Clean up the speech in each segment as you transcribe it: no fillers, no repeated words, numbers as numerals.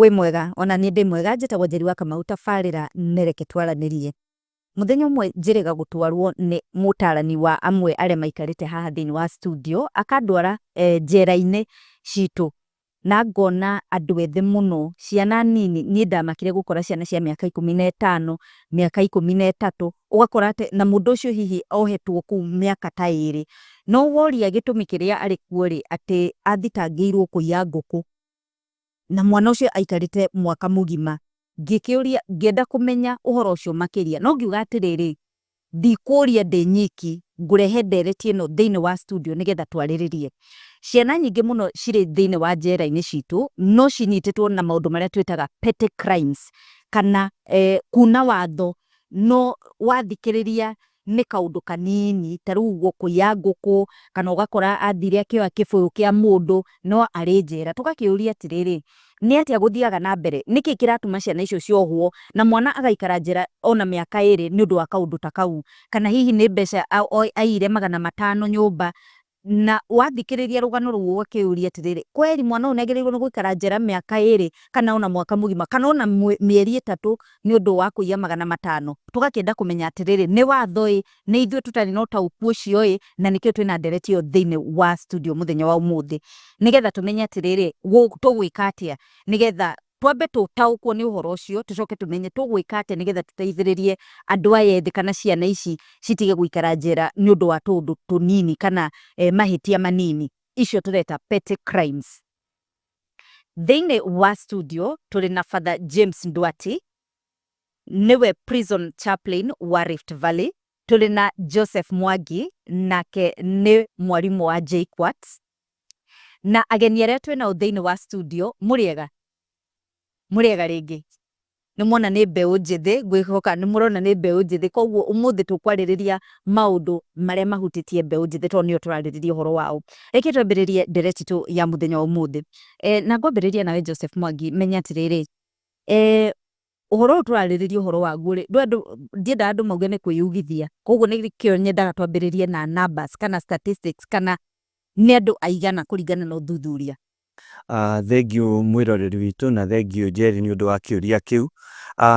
we mwega ona ni ndi mwega njitagwo Njeri wa Kamau tabarĩra nereke twaranĩrie. Muthenya ũmwe njĩrĩga gũtwarwo nĩ mũtarani wa amwe arĩa maikarĩte haha thĩinĩ wa studio akandwara njera-inĩ citũ na ngona andũ ethĩ mũno, ciana nini. Niĩ ndamakire gũkora ciana cia mĩaka 15 mĩaka 13, ũgakora atĩ na mũndũ ũcio hihi ohetwo kũu mĩaka ta 2, no woria gĩtũmi kĩrĩa arĩ kuo rĩ atĩ athitangĩirwo kũiya ngũkũ na mwana ũcio aikarĩte mwaka mũgima. Ngĩkĩũria ngĩenda kũmenya ũhoro ũcio makĩria, no ngiuga atĩrĩrĩ, ndikũria ndĩ nyiki, ngũrehe Ndereti ĩno thĩinĩ wa studio nĩgetha twarĩrĩrie. Ciana nyingĩ mũno cirĩ thĩinĩ wa njera-inĩ citũ no cinyitĩtwo na maũndũ marĩa twĩtaga petty crimes kana kuna watho, no wathikĩrĩria nĩ kaũndũ kanini ta rĩu ũguo kũiya ngũkũ kana ũgakora athire akĩoya kĩbũyũ kĩa mũndũ no arĩ njera. Tũgakĩũria atĩrĩrĩ, nĩ atĩa gũthiaga na mbere, nĩkĩ kĩratũma ciana icio ciohwo na mwana agaikara njera ona mĩaka 2 nĩ ũndũ wa kaũndũ ta kau, kana hihi nĩ mbeca aiyire 500 nyũmba. Na wathikĩrĩria rũgano rũu ũgakĩũria atĩrĩrĩ, kweri mwana ũyũ nĩagĩrĩirwo nĩ gũikara njera mĩaka 2 kana ona mwaka mũgima kana ona mĩeri 3 nĩ ũndũ wa kũiya 500? Tũgakĩenda kũmenya atĩrĩrĩ, nĩ watho nĩ ithuĩ tũtarĩ na ũtaũku ũcio na nĩkĩo twĩna Ndereti ĩyo thĩinĩ wa studio mũthenya wa ũmũthĩ nĩgetha tũmenye atĩrĩrĩ tũgwĩka atĩa nĩgetha twambe tũtaũkwo nĩ ũhoro ũcio, tũcoke tũmenye tũgwĩka atĩa nĩgetha tũteithĩrĩrie andũ aya ethĩ kana ciana ici citige gũikara njera nĩ ũndũ wa tũũndũ tũnini kana mahĩtia manini, icio tũreta petty crimes. Thĩinĩ wa studio tũrĩ na Father James Ndereti, nĩwe prison chaplain wa Rift Valley. Tũrĩ na Joseph Mwangi, nake nĩ mwarimũ wa JKUAT, na ageni arĩa twĩnao thĩinĩ wa studio mũrĩega rĩngĩ. Nĩ muona nĩ mbeũ njĩthĩ, ngwĩhoka nĩ mũrona nĩ mbeũ njĩthĩ, koguo ũmũthĩ tũkwarĩrĩria maũndũ marĩa mahutĩtie mbeũ njĩthĩ tondũ nĩo tũrarĩrĩria ũhoro wao. Reke twambĩrĩrie Ndereti tu ya mũthenya wa ũmũthĩ. Na ngwambĩrĩria nawe Joseph Mwangi, menya atĩrĩrĩ, ũhoro ũyũ tũrarĩrĩria ũhoro waguo rĩ, ndiendaga andũ mauge nĩ kwĩyugithia, koguo nĩkĩo nyendaga twambĩrĩrie na numbers kana statistics kana nĩ andũ aigana kũringana na ũthuthuria. Thengiũ mwĩroreri witũ na thengiũ Njeri nĩ ũndũ wa kĩũria kĩu.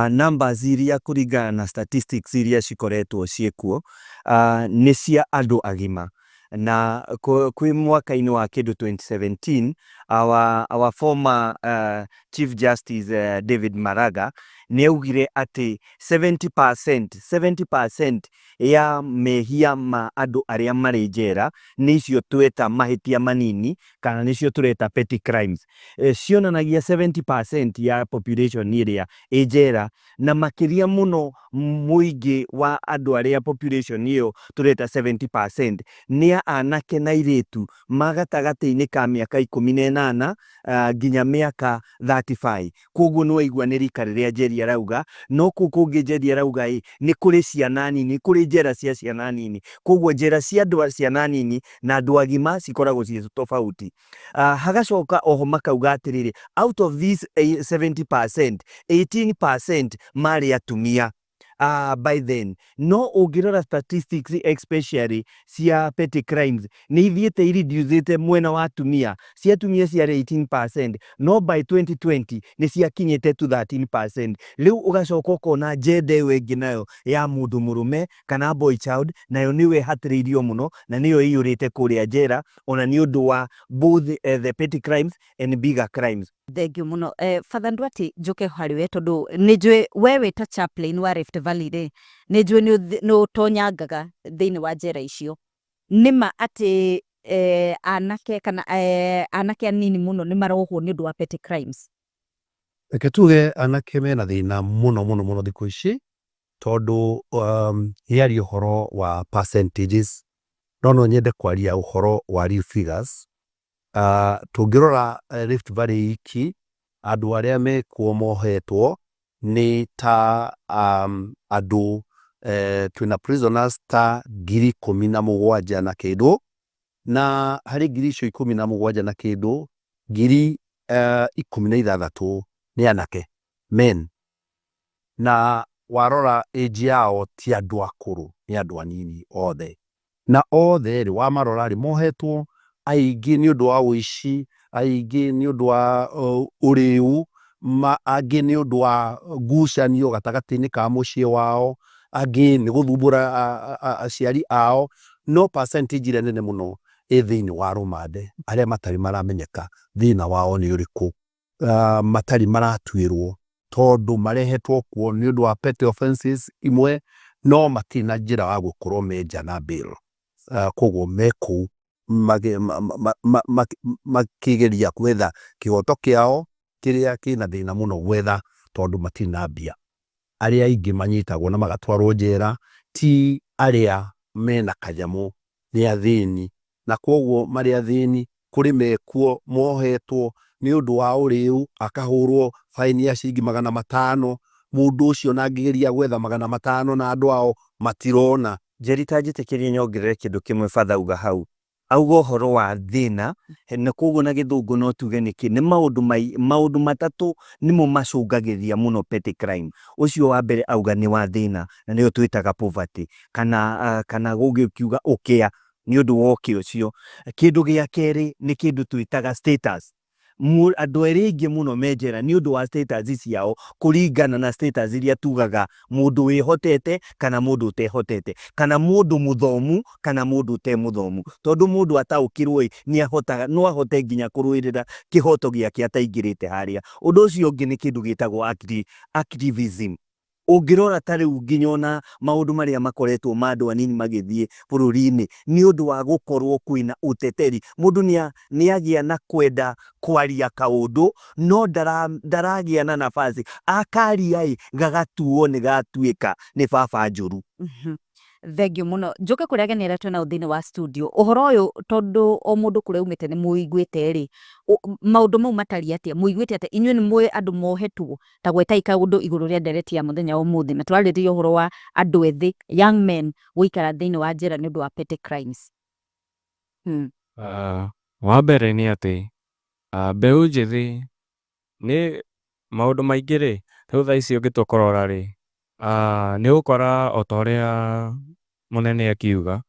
Numbers iria kũringana na statistics iria cikoretwo ciĩkuo nĩ cia andũ agima, na kwĩ mwaka-inĩ wa kĩndũ 2017 our former Chief Justice David Maraga nĩ augire atĩ 70% ya mehia ma andũ arĩa marĩ njera nĩ icio tweta mahĩtia manini kana nĩcio tũreta petty crimes. Cionanagia 70% ya population ĩrĩa ĩ njera, na makĩria mũno mũingĩ wa andũ arĩa population ĩyo tũreta 70% nĩ anake na airĩtu magatagatĩ-inĩ ka mĩaka 18 nginya mĩaka 35. Koguo nĩ waigua nĩ rika rĩrĩa Njeri arauga, no kũu kũngĩ Njeri arauga nĩ kũrĩ ciana nini, kũrĩ njera cia ciana nini. Koguo njera cia andũ ciana nini na andũ agima cikoragwo ciĩ tofauti. Hagacoka oho makauga atĩrĩrĩ, out of this 70%, 18% marĩ atumia. By then, no ũngĩrora statistics especially cia petty crimes nĩ ithiĩte ireducĩte mwena wa atumia. Cia atumia ciarĩ 18%, no by 2020 nĩ ciakinyĩte to 13%. Rĩu ũgacoka ũkona gender ĩyo ĩngĩ nayo ya mũndũ mũrũme kana boy child nayo nĩyo ĩhatĩrĩirio mũno na nĩyo ĩiyũrĩte kũrĩa njera ona nĩ ũndũ wa both the petty crimes and bigger crimes. Thengiũ mũno. Father Ndereti, njoke harĩ we tondũ nĩ njũĩ we wĩ ta chaplain wa Rift Valley rĩ, nĩ njũĩ nĩ ũtonyangaga thĩinĩ wa njera icio. Nĩma atĩ anake kana anake anini mũno nĩ marohwo nĩ ũndũ wa petty crimes? Reke tuge anake mena thĩna mũno thikũ ici tondũ yaria ũhoro wa percentages, no nyende kwaria ũhoro wa real figures. Tũngĩrora Rift Valley iki andũ arĩa mekuo mohetwo nĩ ta andũ twĩna prisoners ta 17,000 na kĩndũ, na harĩ 17,000 na kĩndũ 16,000 nĩ anake men, na warora age yao ti andũ akũrũ, nĩ andũ anini othe, na othe rĩ wamarora rĩ mohetwo aingĩ nĩ ũndũ wa ũici, aingĩ nĩ ũndũ wa ũrĩu, angĩ nĩ ũndũ wa ngucanio gatagatĩ-inĩ ka mũciĩ wao, angĩ nĩ gũthumbũra aciari ao, no percentage ĩrĩa nene mũno ĩ thĩinĩ wa rũmande arĩa matarĩ maramenyeka thĩna wao nĩ ũrĩkũ, matarĩ maratuĩrwo tondũ marehetwo kuo nĩ ũndũ wa petty offenses imwe, no matirĩ na njĩra wa gũkorwo menja na bail. Koguo me kũu makĩgeria gwetha kĩhoto kĩao kĩrĩa kĩna thĩna mũno gwetha tondũ matirĩ na mbia. Arĩa aingĩ manyitagwo na magatwarwo njera ti arĩa mena kanyamũ, nĩ athĩni, na koguo marĩ athĩni kũrĩ mekuo mohetwo nĩ ũndũ wa ũrĩu, akahũrwo faini ya ciringi 500. Mũndũ ũcio na angĩgeria gwetha 500 na andũ ao matirona. Njeri ta njĩtĩkĩrie nyongerere kĩndũ kĩmwe batha auga hau. Auga ũhoro wa thĩna, na koguo na gĩthũngũ no tuge nĩkĩ, nĩ maũndũ matatũ nĩmo macũngagĩrĩria mũno petty crime. Ũcio wa mbere auga nĩ wa thĩna, na nĩyo twĩtaga poverty, kana gũgĩkiuga ũkĩa nĩ ũndũ wa ũkĩa ũcio. Kĩndũ gĩa kerĩ nĩ kĩndũ twĩtaga status. Andũ erĩ aingĩ mũno menjera nĩ ũndũ wa status ciao, kũringana na status iria tugaga mũndũ wĩhotete kana mũndũ ũtehotete, kana mũndũ mũthomu kana mũndũ ũte mũthomu. Tondũ mũndũ ataũkĩrwo no ahote nginya kũrũĩrĩra kĩhoto gĩake ataingĩrĩte harĩa. Ũndũ ũcio ũngĩ nĩ kĩndũ gĩtagwo activism. Ũngĩrora ta rĩu nginya ona maũndũ marĩa makoretwo ma andũ anini magĩthiĩ bũrũri-inĩ nĩ ũndũ wa gũkorwo kwĩna ũteteri. Mũndũ nĩ agĩa na kwenda kwaria kaũndũ no ndaragĩa na nafasi, akaria gagatuo nĩ gatuĩka nĩ baba njũru. Thengio mũno. Njoke kũrĩa ageni arĩa twĩnao thĩinĩ wa studio. Ũhoro ũyũ tondũ o mũndũ kũrĩa umĩte nĩ mũiguĩte rĩ, maũndũ mau matariĩ atĩa? Mũiguĩte atĩa? Inyuĩ nĩ mũĩ andũ mohetwo ta gweta ikaũndũ igũrũ rĩa Ndereti ya mũthenya ũmũthĩ, na tũrarĩrĩria ũhoro wa andũ ethĩ, young men gũikara thĩinĩ wa njĩra nĩ ũndũ wa petty crimes. Wa mbere nĩ atĩ mbeũ njĩthĩ nĩ maũndũ maingĩ rĩ, rĩu thaa ici ũngĩtũkorora rĩ, nĩ ũgũkora o ta ũrĩa mũnene akiuga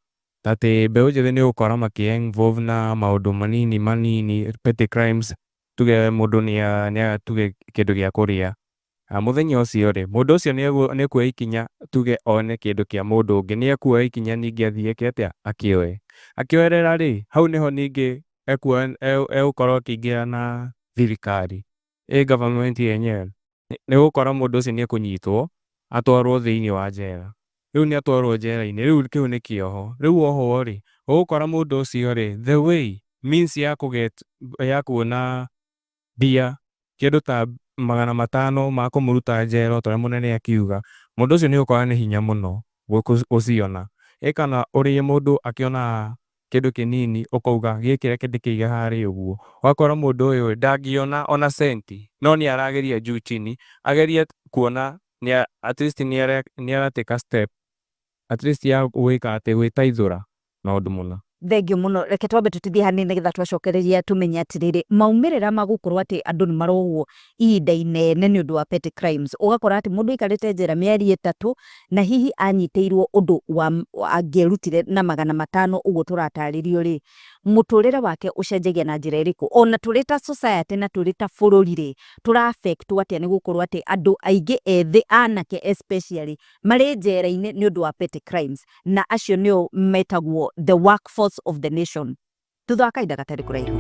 atĩ mbeũ njĩthĩ nĩ ũgũkora makĩ-involve na maũndũ manini petty crimes. Tuge mũndũ nĩ tuge kĩndũ gĩa kũrĩa, mũthenya ũcio rĩ, mũndũ ũcio nĩ ekuoya ikinya, tuge one kĩndũ kĩa mũndũ ũngĩ, nĩ ekuoya ikinya ningĩ athiĩ eke atĩa, akĩoe. Akĩoerera rĩ, hau nĩho ningĩ egũkorwo akĩingĩra na thirikari, government yenyewe. Nĩ ũgũkora mũndũ ũcio nĩ ekũnyitwo atwarwo thĩinĩ wa njera. Rĩu nĩ atwarwo njera-inĩ, rĩu kĩu nĩ kĩoho. Rĩu oho rĩ, ũgũkora mũndũ ũcio rĩ, the way means ya kuona mbia kĩndũ ta 500 ma kũmũruta njera, o ũrĩa mũnene akiuga, mũndũ ũcio nĩ ũgũkora nĩ hinya mũno gũciona. Kana ũrĩa mũndũ akĩona kĩndũ kĩnini ũkauga gĩkĩ reke ndĩkĩige harĩa ũguo, ũgakora mũndũ ũyũ ndangĩona ona senti, no nĩ arageria juu chini, ageria kuona at least nĩ aratĩka step at least ya gwĩka atĩ gwĩtaithũra maũndũ mũno. Thengio mũno. Reke twambe tũtithie hanini nĩgetha twacokereria tũmenye atĩrĩrĩ, maumĩrĩra ma gũkorwo atĩ andũ nĩ marohwo ihinda inene nĩ ũndũ wa petty crimes. Ũgakora atĩ mũndũ aikarĩte njera mĩeri 3 na hihi anyitĩirwo ũndũ angĩrutire na 500 ũguo tũratarĩrio rĩ, mũtũrĩre wake ũcenjagia na njĩra ĩrĩkũ? Ona tũrĩ ta society na tũrĩ ta bũrũri rĩ, tũra-affectwo atĩa nĩ gũkorwo atĩ andũ aingĩ ethĩ, anake especially, marĩ njera-inĩ nĩ ũndũ wa petty crimes, na acio nĩo metagwo the workforce of the nation. Thutha wa kahinda gatarĩ kũraihu.